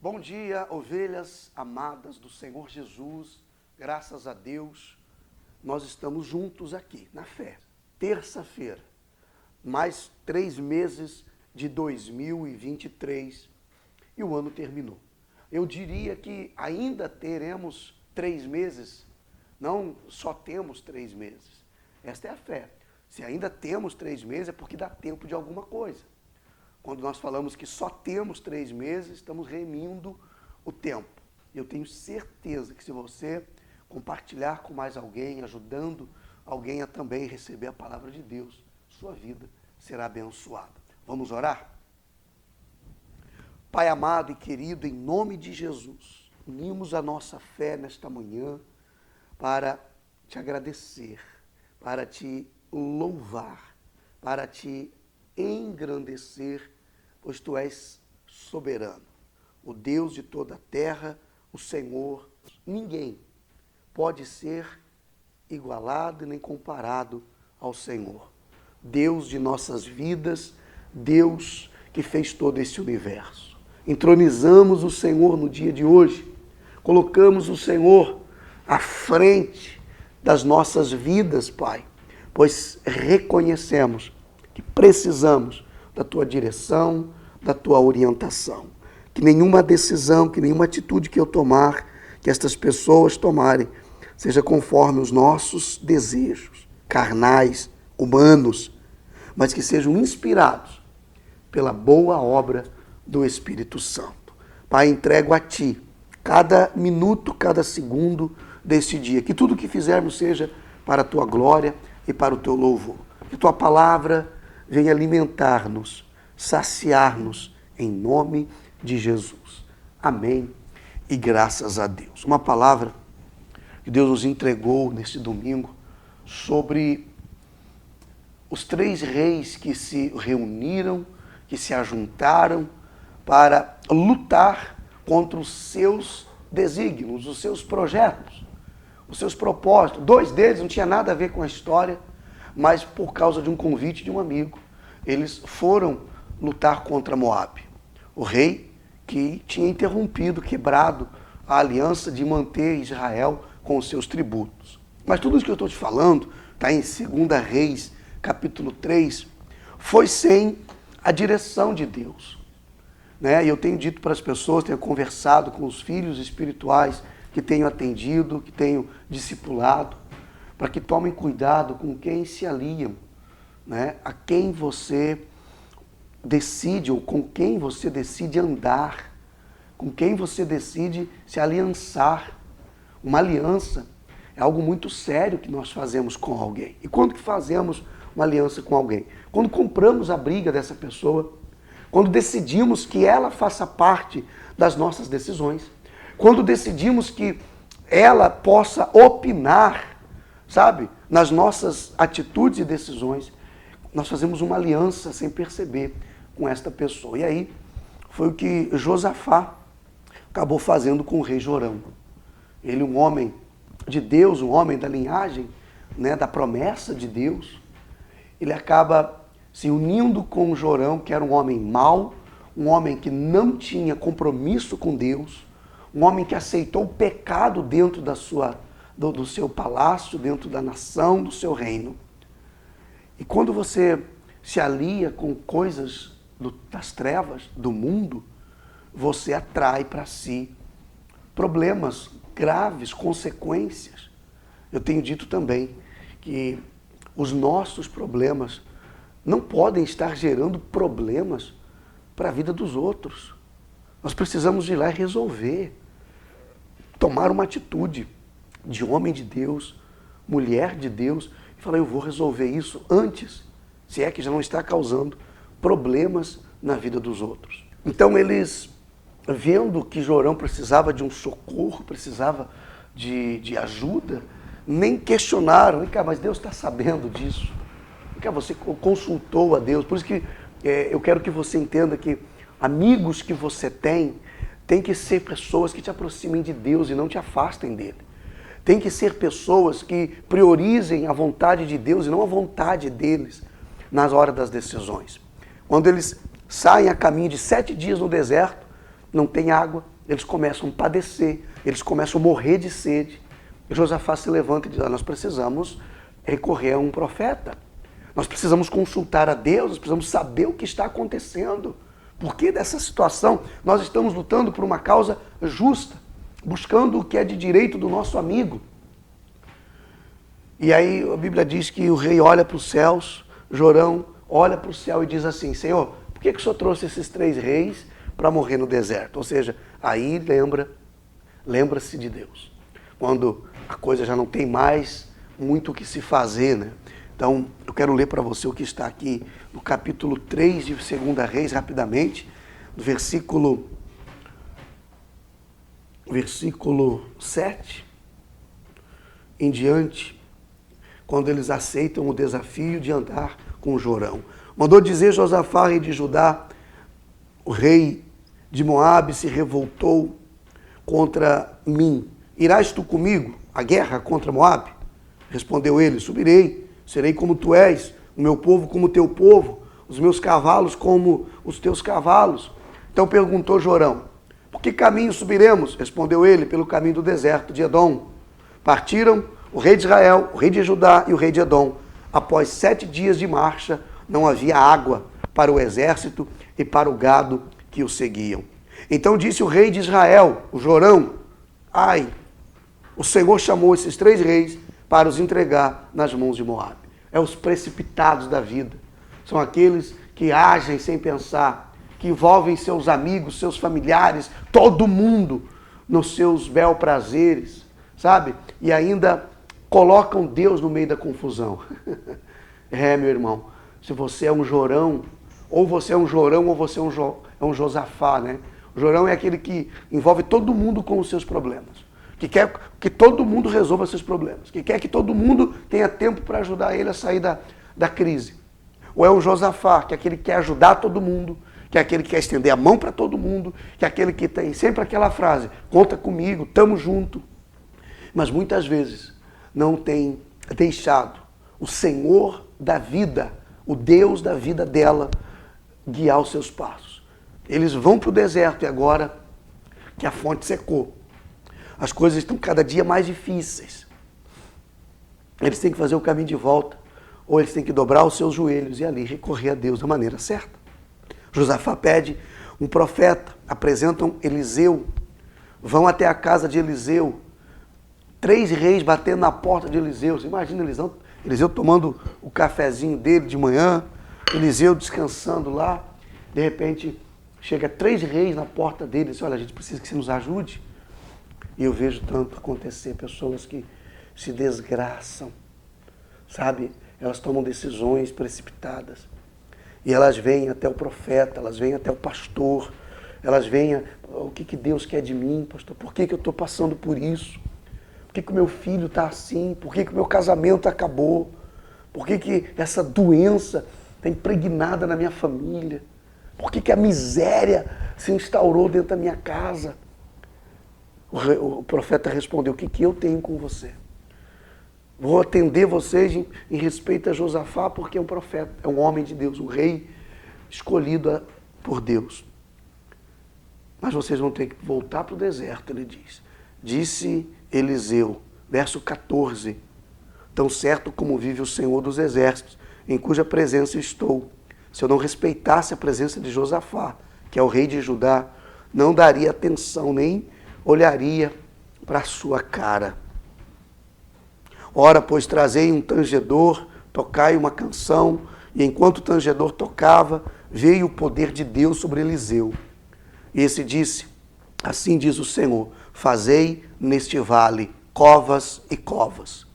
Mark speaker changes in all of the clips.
Speaker 1: Bom dia, ovelhas amadas do Senhor Jesus, graças a Deus, nós estamos juntos aqui, na fé. Terça-feira, mais 3 meses de 2023 e o ano terminou. Eu diria que ainda teremos 3 meses, não só temos 3 meses. Esta é a fé. Se ainda temos 3 meses é porque dá tempo de alguma coisa. Quando nós falamos que só temos 3 meses, estamos remindo o tempo. Eu tenho certeza que se você compartilhar com mais alguém, ajudando alguém a também receber a palavra de Deus, sua vida será abençoada. Vamos orar? Pai amado e querido, em nome de Jesus, unimos a nossa fé nesta manhã para te agradecer, para te louvar, para te engrandecer, pois tu és soberano, o Deus de toda a terra, o Senhor. Ninguém pode ser igualado nem comparado ao Senhor. Deus de nossas vidas, Deus que fez todo esse universo. Entronizamos o Senhor no dia de hoje, colocamos o Senhor à frente das nossas vidas, Pai, pois reconhecemos que precisamos da tua direção, da tua orientação. Que nenhuma decisão, que nenhuma atitude que eu tomar, que estas pessoas tomarem, seja conforme os nossos desejos, carnais, humanos, mas que sejam inspirados pela boa obra do Espírito Santo. Pai, entrego a Ti cada minuto, cada segundo deste dia. Que tudo que fizermos seja para a Tua glória e para o Teu louvor. Que Tua palavra venha alimentar-nos, saciar-nos, em nome de Jesus. Amém e graças a Deus. Uma palavra que Deus nos entregou neste domingo sobre os 3 reis que se reuniram, que se ajuntaram para lutar contra os seus desígnios, os seus projetos, os seus propósitos. 2 deles não tinha nada a ver com a história, mas por causa de um convite de um amigo, eles foram lutar contra Moabe, o rei que tinha interrompido, quebrado a aliança de manter Israel com os seus tributos. Mas tudo isso que eu estou te falando, está em 2 Reis, capítulo 3, foi sem a direção de Deus. E eu tenho dito para as pessoas, tenho conversado com os filhos espirituais que tenho atendido, que tenho discipulado, para que tomem cuidado com quem se aliam, a quem você decide ou com quem você decide andar, com quem você decide se aliançar. Uma aliança é algo muito sério que nós fazemos com alguém. E quando que fazemos uma aliança com alguém? Quando compramos a briga dessa pessoa, quando decidimos que ela faça parte das nossas decisões, quando decidimos que ela possa opinar, nas nossas atitudes e decisões, nós fazemos uma aliança sem perceber com esta pessoa. E aí foi o que Josafá acabou fazendo com o rei Jorão. Ele, um homem de Deus, um homem da linhagem, da promessa de Deus, ele acaba se unindo com Jorão, que era um homem mau, um homem que não tinha compromisso com Deus, um homem que aceitou o pecado dentro do seu palácio, dentro da nação, do seu reino. E quando você se alia com coisas das trevas, do mundo, você atrai para si problemas graves, consequências. Eu tenho dito também que os nossos problemas não podem estar gerando problemas para a vida dos outros. Nós precisamos ir lá e resolver, tomar uma atitude de homem de Deus, mulher de Deus, e falar, eu vou resolver isso antes, se é que já não está causando problemas na vida dos outros. Então eles, vendo que Jorão precisava de um socorro, precisava de ajuda, nem questionaram. Mas Deus está sabendo disso. Você consultou a Deus. Por isso que eu quero que você entenda que amigos que você tem que ser pessoas que te aproximem de Deus e não te afastem dele. Tem que ser pessoas que priorizem a vontade de Deus e não a vontade deles nas horas das decisões. Quando eles saem a caminho de 7 dias no deserto, não tem água, eles começam a padecer, eles começam a morrer de sede. E Josafá se levanta e diz, nós precisamos recorrer a um profeta. Nós precisamos consultar a Deus, nós precisamos saber o que está acontecendo. Por que dessa situação? Nós estamos lutando por uma causa justa, buscando o que é de direito do nosso amigo. E aí a Bíblia diz que o rei olha para os céus, Jorão olha para o céu e diz assim, Senhor, por que o Senhor trouxe esses 3 reis para morrer no deserto? Ou seja, aí lembra-se de Deus. Quando a coisa já não tem mais muito o que se fazer, né? Então, eu quero ler para você o que está aqui no capítulo 3 de 2 Reis, rapidamente, do versículo 7 em diante, quando eles aceitam o desafio de andar com Jorão. Mandou dizer Josafá, rei de Judá, o rei de Moabe se revoltou contra mim. Irás tu comigo à guerra contra Moabe? Respondeu ele, subirei, serei como tu és, o meu povo como o teu povo, os meus cavalos como os teus cavalos. Então perguntou Jorão, por que caminho subiremos? Respondeu ele, pelo caminho do deserto de Edom. Partiram o rei de Israel, o rei de Judá e o rei de Edom. Após 7 dias de marcha, não havia água para o exército e para o gado que o seguiam. Então disse o rei de Israel, o Jorão, ai, o Senhor chamou esses 3 reis para os entregar nas mãos de Moabe. É os precipitados da vida. São aqueles que agem sem pensar, que envolvem seus amigos, seus familiares, todo mundo nos seus bel prazeres, sabe? E ainda colocam Deus no meio da confusão. Meu irmão, se você é um Jorão, ou você é um Jorão, ou você é um Josafá, né? O Jorão é aquele que envolve todo mundo com os seus problemas, que quer que todo mundo resolva seus problemas, que quer que todo mundo tenha tempo para ajudar ele a sair da crise. Ou é um Josafá, que é aquele que quer ajudar todo mundo, que é aquele que quer estender a mão para todo mundo, que é aquele que tem sempre aquela frase, conta comigo, tamo junto. Mas muitas vezes não tem deixado o Senhor da vida, o Deus da vida dela, guiar os seus passos. Eles vão para o deserto e agora que a fonte secou, as coisas estão cada dia mais difíceis. Eles têm que fazer o caminho de volta, ou eles têm que dobrar os seus joelhos e ali recorrer a Deus da maneira certa. Josafá pede um profeta, apresentam Eliseu, vão até a casa de Eliseu, 3 reis batendo na porta de Eliseu. Você imagina Eliseu tomando o cafezinho dele de manhã, Eliseu descansando lá, de repente chega 3 reis na porta dele e diz, olha, a gente precisa que você nos ajude. E eu vejo tanto acontecer, pessoas que se desgraçam, sabe? Elas tomam decisões precipitadas. E elas vêm até o profeta, elas vêm até o pastor, elas vêm, o que Deus quer de mim, pastor? Por que eu estou passando por isso? Por que o meu filho está assim? Por que o meu casamento acabou? Por que essa doença está impregnada na minha família? Por que a miséria se instaurou dentro da minha casa? O profeta respondeu, o que eu tenho com você? Vou atender vocês em respeito a Josafá, porque é um profeta, é um homem de Deus, um rei escolhido por Deus. Mas vocês vão ter que voltar para o deserto, ele diz. Disse Eliseu, verso 14, tão certo como vive o Senhor dos Exércitos, em cuja presença estou, se eu não respeitasse a presença de Josafá, que é o rei de Judá, não daria atenção, nem olharia para a sua cara. Ora, pois trazei um tangedor, tocai uma canção, e enquanto o tangedor tocava, veio o poder de Deus sobre Eliseu. E esse disse, assim diz o Senhor, fazei neste vale covas e covas,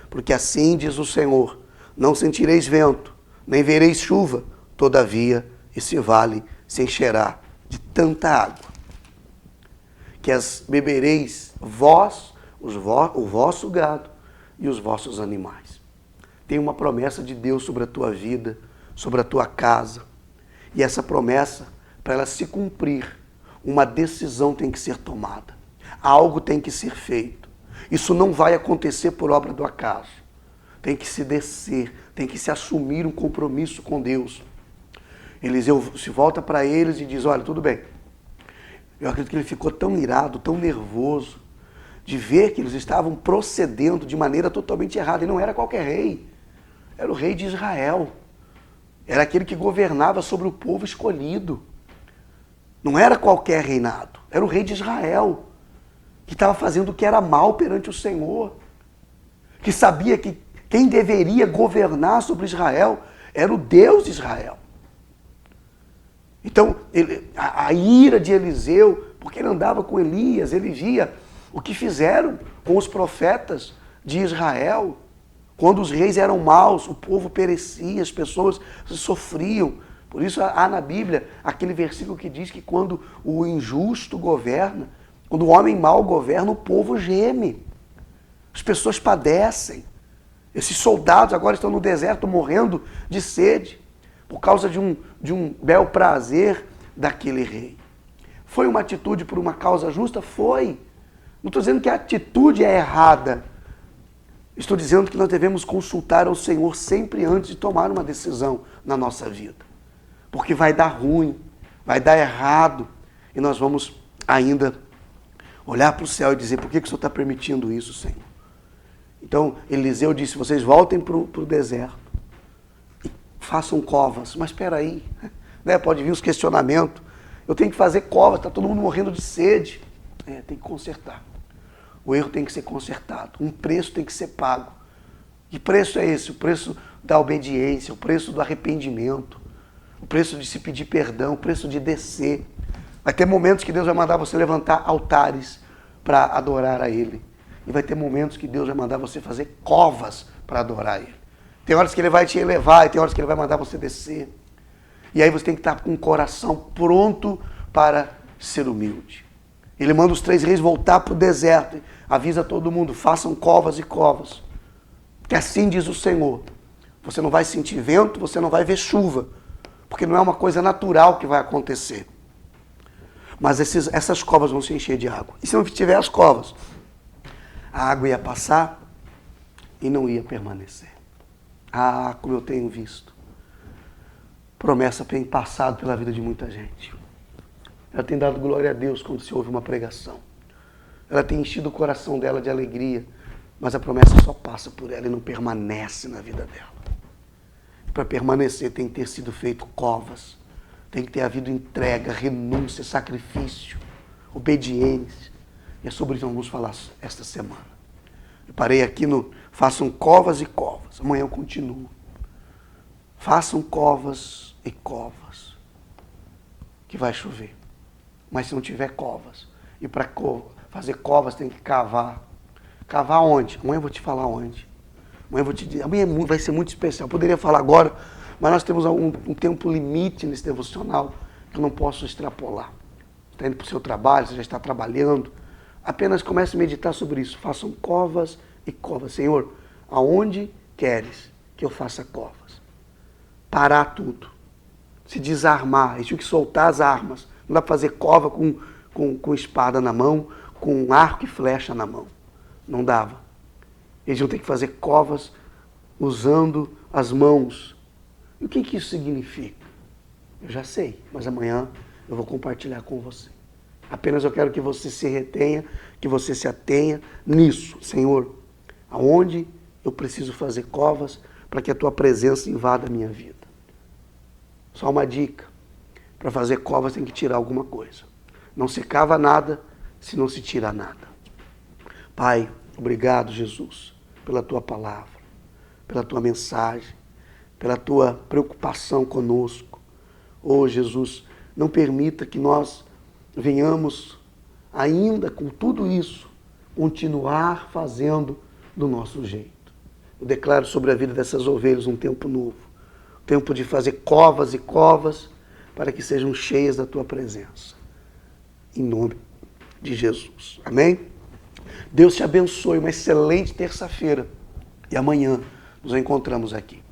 Speaker 1: porque assim diz o Senhor, não sentireis vento, nem vereis chuva, todavia esse vale se encherá de tanta água, que as bebereis vós, o vosso gado e os vossos animais. Tem uma promessa de Deus sobre a tua vida, sobre a tua casa, e essa promessa, para ela se cumprir, uma decisão tem que ser tomada, algo tem que ser feito. Isso não vai acontecer por obra do acaso. Tem que se descer, tem que se assumir um compromisso com Deus. Eliseu se volta para eles e diz, olha, tudo bem, Eu acredito que ele ficou tão irado, tão nervoso, de ver que eles estavam procedendo de maneira totalmente errada. E não era qualquer rei, era o rei de Israel. Era aquele que governava sobre o povo escolhido. Não era qualquer reinado, era o rei de Israel, que estava fazendo o que era mal perante o Senhor, que sabia que quem deveria governar sobre Israel era o Deus de Israel. Então, a ira de Eliseu, porque ele andava com Elias, ele via o que fizeram com os profetas de Israel. Quando os reis eram maus, o povo perecia, as pessoas sofriam. Por isso há na Bíblia aquele versículo que diz que quando o injusto governa, quando o homem mau governa, o povo geme. As pessoas padecem. Esses soldados agora estão no deserto morrendo de sede por causa de um bel prazer daquele rei. Foi uma atitude por uma causa justa? Foi. Não estou dizendo que a atitude é errada. Estou dizendo que nós devemos consultar ao Senhor sempre antes de tomar uma decisão na nossa vida. Porque vai dar ruim, vai dar errado, e nós vamos ainda olhar para o céu e dizer, por que o Senhor está permitindo isso, Senhor? Então, Eliseu disse, vocês voltem para o deserto e façam covas. Mas espera aí, né? Pode vir os questionamentos. Eu tenho que fazer covas, está todo mundo morrendo de sede. Tem que consertar. O erro tem que ser consertado. Um preço tem que ser pago. Que preço é esse? O preço da obediência, o preço do arrependimento, o preço de se pedir perdão, o preço de descer. Vai ter momentos que Deus vai mandar você levantar altares para adorar a Ele. E vai ter momentos que Deus vai mandar você fazer covas para adorar Ele. Tem horas que Ele vai te elevar e tem horas que Ele vai mandar você descer. E aí você tem que estar com o coração pronto para ser humilde. Ele manda os 3 reis voltar para o deserto. Avisa todo mundo, façam covas e covas. Que assim diz o Senhor. Você não vai sentir vento, você não vai ver chuva. Porque não é uma coisa natural que vai acontecer. Mas essas covas vão se encher de água. E se não tiver as covas, a água ia passar e não ia permanecer. Ah, como eu tenho visto. Promessa tem passado pela vida de muita gente. Ela tem dado glória a Deus quando se ouve uma pregação. Ela tem enchido o coração dela de alegria, mas a promessa só passa por ela e não permanece na vida dela. Para permanecer tem que ter sido feito covas, tem que ter havido entrega, renúncia, sacrifício, obediência. E é sobre isso que vamos falar esta semana. Eu parei aqui no façam covas e covas. Amanhã eu continuo. Façam covas e covas, que vai chover. Mas se não tiver covas, e para fazer covas tem que cavar. Cavar onde? Amanhã eu vou te falar onde. Amanhã eu vou te dizer. Amanhã vai ser muito especial. Eu poderia falar agora, mas nós temos um tempo limite nesse devocional que eu não posso extrapolar. Você está indo para o seu trabalho, você já está trabalhando. Apenas comece a meditar sobre isso. Façam covas e covas. Senhor, aonde queres que eu faça covas? Parar tudo. Se desarmar. Eles tinham que soltar as armas. Não dá para fazer cova com espada na mão, com arco e flecha na mão. Não dava. Eles iam ter que fazer covas usando as mãos. E o que isso significa? Eu já sei, mas amanhã eu vou compartilhar com você. Apenas eu quero que você se retenha, que você se atenha nisso. Senhor, aonde eu preciso fazer covas para que a tua presença invada a minha vida? Só uma dica. Para fazer covas tem que tirar alguma coisa. Não se cava nada se não se tira nada. Pai, obrigado, Jesus, pela tua palavra, pela tua mensagem, pela tua preocupação conosco. Oh, Jesus, não permita que nós venhamos ainda com tudo isso, continuar fazendo do nosso jeito. Eu declaro sobre a vida dessas ovelhas um tempo novo. Tempo de fazer covas e covas para que sejam cheias da tua presença. Em nome de Jesus. Amém? Deus te abençoe. Uma excelente terça-feira. E amanhã nos encontramos aqui.